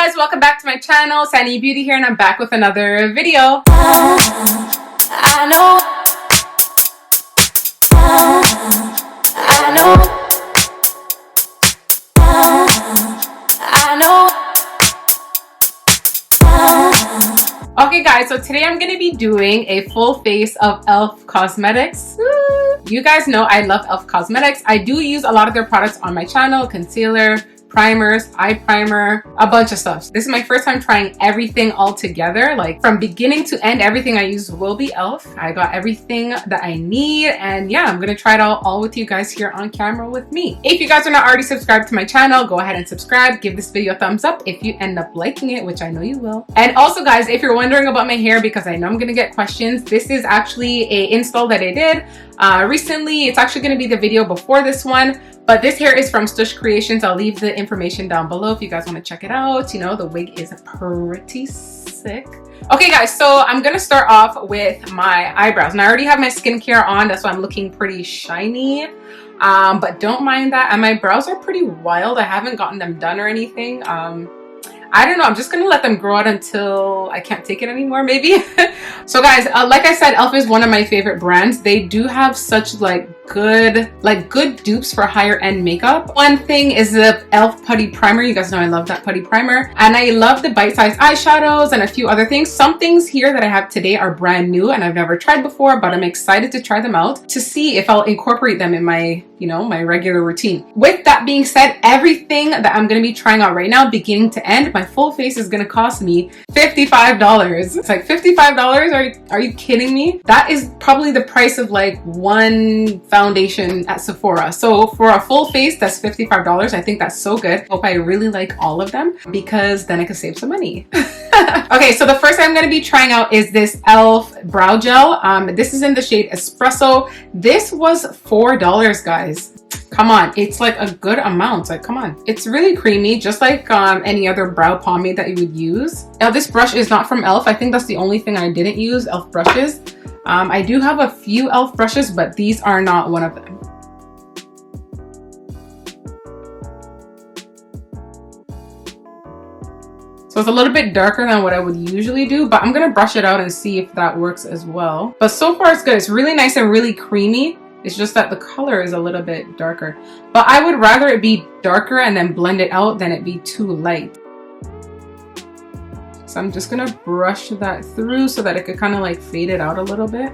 guys, welcome back to my channel. Sanny Beauty here, and I'm back with another video. I know. Okay guys, so today I'm going to be doing a full face of e.l.f. cosmetics. You guys know I love e.l.f. cosmetics. I do use a lot of their products on my channel: concealer, primers, eye primer, a bunch of stuff. This is my first time trying everything all together. Like from beginning to end, everything I use will be e.l.f. I got everything that I need, and yeah, I'm gonna try it all with you guys here on camera with me. If you guys are not already subscribed to my channel, go ahead and subscribe. Give this video a thumbs up if you end up liking it, which I know you will. And also guys, if you're wondering about my hair, because I know I'm gonna get questions, this is actually a install that I did recently. It's actually gonna be the video before this one. But this hair is from Stush Creations. I'll leave the information down below if you guys want to check it out. You know, the wig is pretty sick. Okay guys, so I'm gonna start off with my eyebrows. And I already have my skincare on, that's why I'm looking pretty shiny. But don't mind that. And my brows are pretty wild. I haven't gotten them done or anything. I don't know, I'm just gonna let them grow out until I can't take it anymore, maybe. So guys, like I said, e.l.f. is one of my favorite brands. They do have such good dupes for higher end makeup. One thing is the e.l.f. putty primer. You guys know I love that putty primer, and I love the bite-sized eyeshadows and a few other things. Some things here that I have today are brand new and I've never tried before, but I'm excited to try them out to see if I'll incorporate them in my, you know, my regular routine. With that being said, everything that I'm going to be trying out right now, beginning to end, my full face is going to cost me $55. It's like $55? Are you kidding me? That is probably the price of like one foundation at Sephora. So for a full face, that's $55. I think that's so good. Hope I really like all of them, because then I can save some money. Okay, so the first I'm going to be trying out is this e.l.f. brow gel. This is in the shade Espresso. This was $4, guys. Come on, it's like a good amount. Like, come on. It's really creamy, just like any other brow pomade that you would use. Now, this brush is not from e.l.f. I think that's the only thing I didn't use, e.l.f. brushes. I do have a few e.l.f. brushes, but these are not one of them. So it's a little bit darker than what I would usually do, but I'm gonna brush it out and see if that works as well. But so far it's good. It's really nice and really creamy. It's just that the color is a little bit darker. But I would rather it be darker and then blend it out than it be too light. So I'm just gonna brush that through so that it could kind of like fade it out a little bit.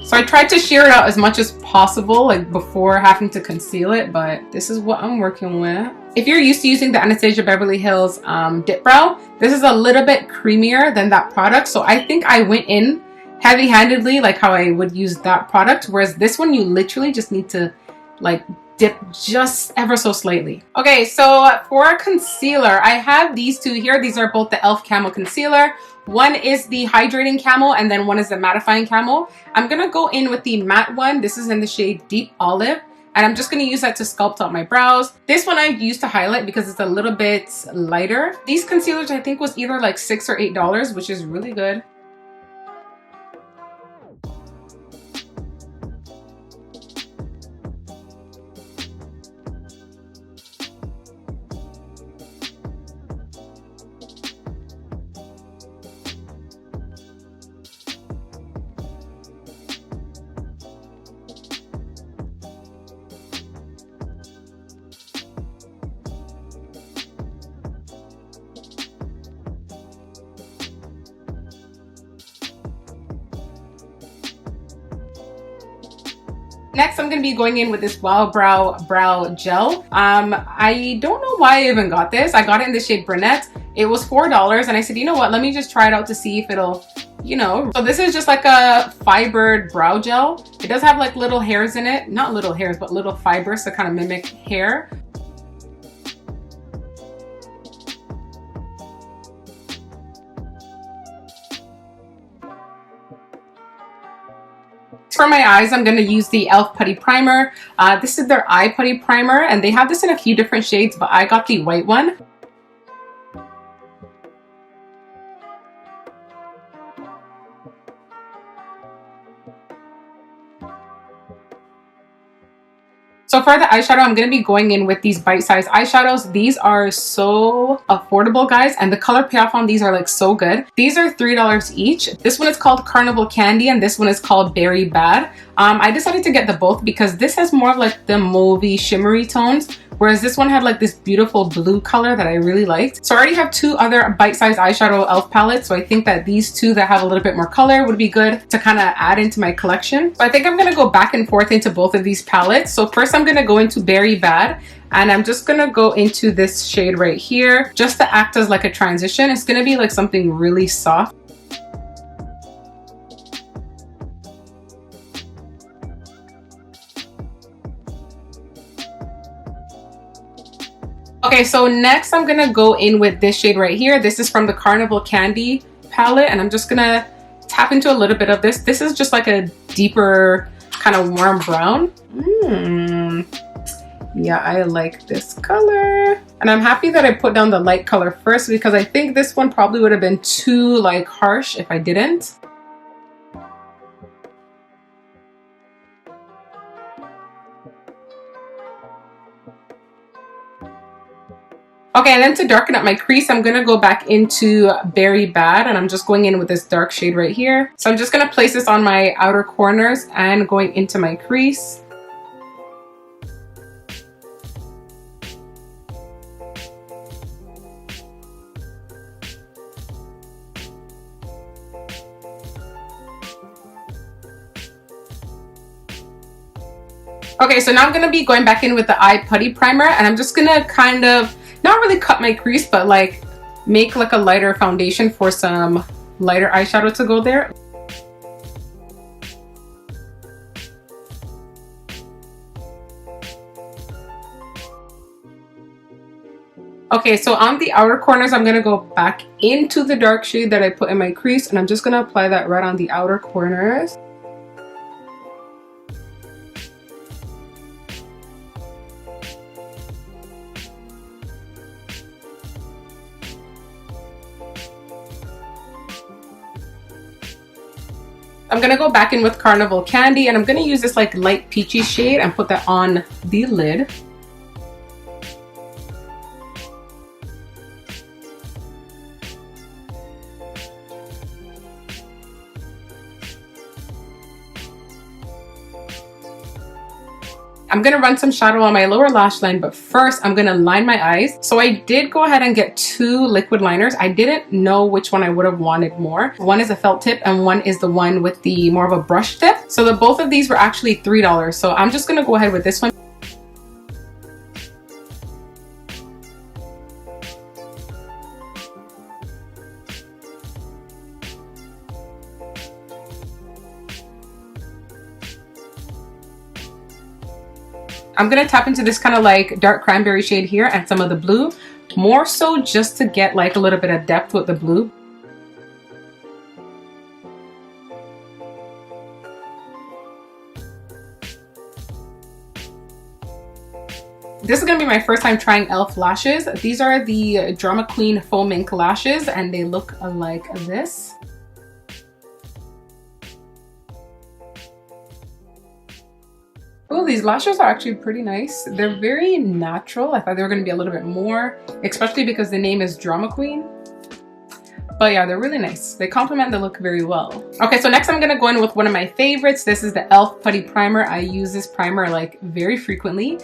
So I tried to sheer it out as much as possible, like before having to conceal it, but this is what I'm working with. If you're used to using the Anastasia Beverly Hills Dip Brow, this is a little bit creamier than that product. So I think I went in heavy-handedly, like how I would use that product, whereas this one you literally just need to like dip just ever so slightly. Okay, so for concealer, I have these two here. These are both the e.l.f. Camo Concealer. One is the hydrating camo, and then one is the mattifying camo. I'm gonna go in with the matte one. This is in the shade Deep Olive, and I'm just gonna use that to sculpt out my brows. This one I used to highlight because it's a little bit lighter. These concealers I think was either like $6 or $8, which is really good. Next, I'm going to be going in with this Wow Brow Gel. I don't know why I even got this. I got it in the shade Brunette. It was $4, and I said, you know what, let me just try it out to see if it'll, you know. So this is just like a fibered brow gel. It does have like little hairs in it. Not little hairs, but little fibers to kind of mimic hair. For my eyes, I'm going to use the e.l.f. Putty Primer. This is their eye putty primer, and they have this in a few different shades, but I got the white one. So for the eyeshadow, I'm going to be going in with these bite-sized eyeshadows. These are so affordable, guys, and the color payoff on these are like so good. These are $3 each. This one is called Carnival Candy and this one is called Berry Bad. I decided to get the both because this has more of like the mauvey shimmery tones, whereas this one had like this beautiful blue color that I really liked. So I already have two other bite-sized eyeshadow e.l.f. palettes, so I think that these two that have a little bit more color would be good to kind of add into my collection. So I think I'm going to go back and forth into both of these palettes. So first I'm going to go into Berry Bad, and I'm just going to go into this shade right here just to act as like a transition. It's going to be like something really soft. Okay, so next I'm gonna go in with this shade right here. This is from the Carnival Candy palette, and I'm just gonna tap into a little bit of this. This is just like a deeper kind of warm brown. Yeah, I like this color. And I'm happy that I put down the light color first because I think this one probably would have been too like harsh if I didn't. Okay, and then to darken up my crease, I'm gonna go back into Berry Bad, and I'm just going in with this dark shade right here. So I'm just gonna place this on my outer corners and going into my crease. Okay, so now I'm gonna be going back in with the Eye Putty Primer, and I'm just gonna kind of not really cut my crease, but like make like a lighter foundation for some lighter eyeshadow to go there. Okay, so on the outer corners, I'm gonna go back into the dark shade that I put in my crease, and I'm just gonna apply that right on the outer corners. I'm gonna go back in with Carnival Candy, and I'm gonna use this like light peachy shade and put that on the lid. I'm gonna run some shadow on my lower lash line, but first I'm gonna line my eyes. So I did go ahead and get two liquid liners. I didn't know which one I would have wanted more. One is a felt tip and one is the one with the more of a brush tip. So the both of these were actually $3. So I'm just gonna go ahead with this one. I'm gonna tap into this kind of like dark cranberry shade here and some of the blue, more so just to get like a little bit of depth with the blue. This is gonna be my first time trying e.l.f. lashes. These are the Drama Queen Faux Mink lashes, and they look like this. Oh, these lashes are actually pretty nice. They're very natural. I thought they were going to be a little bit more, especially because the name is Drama Queen. But yeah, they're really nice. They complement the look very well. Okay, so next I'm going to go in with one of my favorites. This is the e.l.f. Putty Primer. I use this primer like very frequently.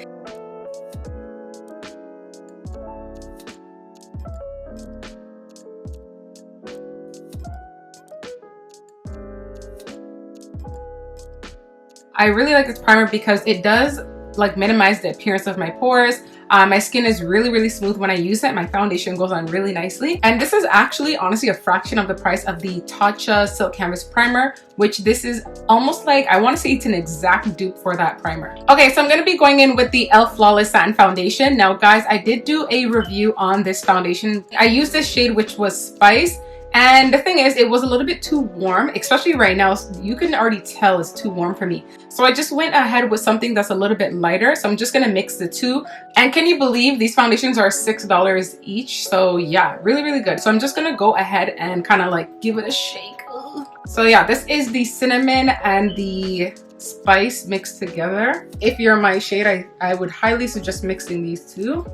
I really like this primer because it does like minimize the appearance of my pores. My skin is really smooth when I use it. My foundation goes on really nicely. And this is actually honestly a fraction of the price of the Tatcha Silk Canvas Primer, which this is almost like, I want to say it's an exact dupe for that primer. Okay, so I'm going to be going in with the e.l.f. Flawless Satin Foundation. Now guys, I did do a review on this foundation. I used this shade, which was Spice. And the thing is, it was a little bit too warm, especially right now. You can already tell it's too warm for me. So I just went ahead with something that's a little bit lighter. So I'm just gonna mix the two. And can you believe these foundations are $6 each? So yeah, really good. So I'm just gonna go ahead and kind of like give it a shake. Ugh. So yeah, this is the Cinnamon and the spice mixed together. If you're my shade, I would highly suggest mixing these two.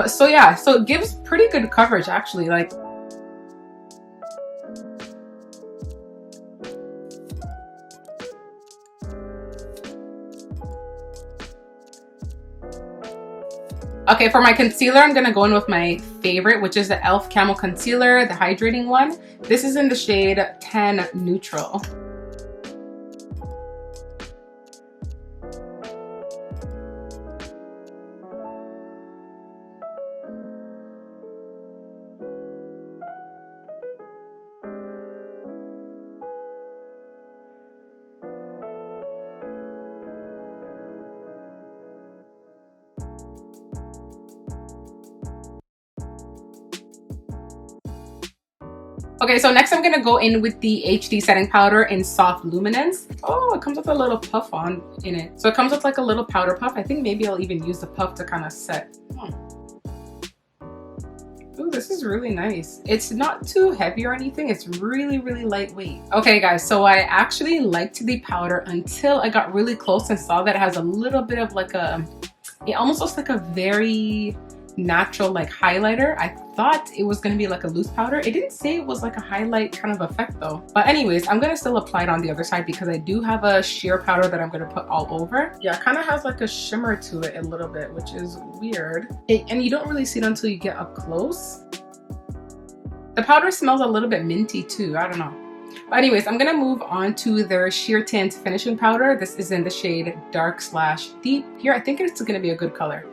So yeah, so it gives pretty good coverage actually. Like, okay, for my concealer, I'm gonna go in with my favorite, which is the e.l.f. Camo Concealer, the hydrating one. This is in the shade 10 Neutral. Okay, so next I'm gonna go in with the HD setting powder in Soft Luminance. Oh, it comes with a little puff on in it. So it comes with like a little powder puff. I think maybe I'll even use the puff to kind of set. Ooh, this is really nice. It's not too heavy or anything. It's really, really lightweight. Okay guys, so I actually liked the powder until I got really close and saw that it has a little bit of like a, it almost looks like a very natural like highlighter. I thought it was going to be like a loose powder. It didn't say it was like a highlight kind of effect though. But anyways, I'm going to still apply it on the other side because I do have a sheer powder that I'm going to put all over. Yeah, it kind of has like a shimmer to it a little bit, which is weird. And you don't really see it until you get up close. The powder smells a little bit minty too. I don't know. But anyways, I'm going to move on to their Sheer Tint finishing powder. This is in the shade Dark/Deep. Here, I think it's going to be a good color.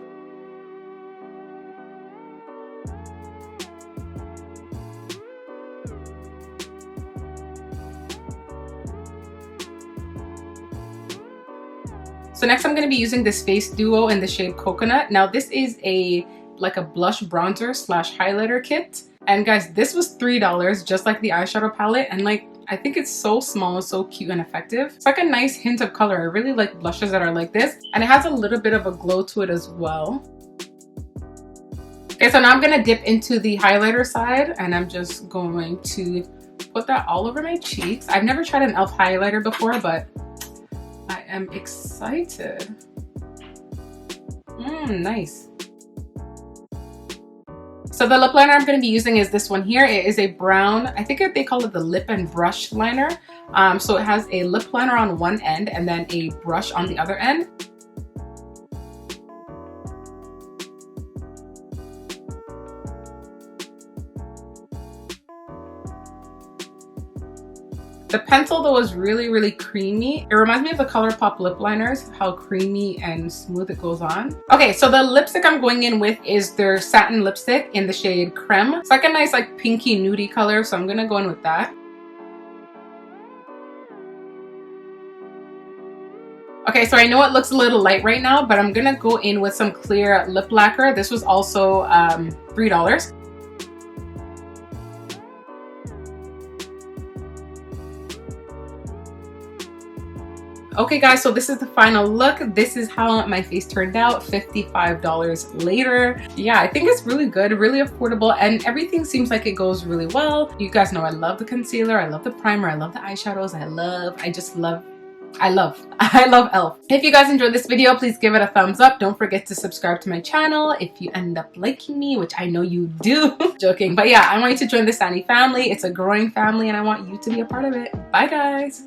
So next I'm going to be using this face duo in the shade Coconut. Now this is like a blush bronzer / highlighter kit. And guys, this was $3 just like the eyeshadow palette. And like, I think it's so small, so cute and effective. It's like a nice hint of color. I really like blushes that are like this. And it has a little bit of a glow to it as well. Okay, so now I'm going to dip into the highlighter side and I'm just going to put that all over my cheeks. I've never tried an e.l.f. highlighter before, but I am excited. Nice. So the lip liner I'm going to be using is this one here. It is a brown, I think they call it the lip and brush liner. So it has a lip liner on one end and then a brush on the other end. The pencil though is really, really creamy. It reminds me of the ColourPop lip liners, how creamy and smooth it goes on. Okay, so the lipstick I'm going in with is their satin lipstick in the shade Creme. It's like a nice like pinky nudie color, so I'm gonna go in with that. Okay, so I know it looks a little light right now, but I'm gonna go in with some clear lip lacquer. This was also $3. Okay guys, so this is the final look. This is how my face turned out $55 later. Yeah, I think it's really good, really affordable, and everything seems like it goes really well. You guys know I love the concealer, I love the primer, I love the eyeshadows, I love e.l.f. If you guys enjoyed this video, please give it a thumbs up. Don't forget to subscribe to my channel if you end up liking me, which I know you do. Joking, but yeah, I want you to join the Sanny family. It's a growing family and I want you to be a part of it. Bye guys.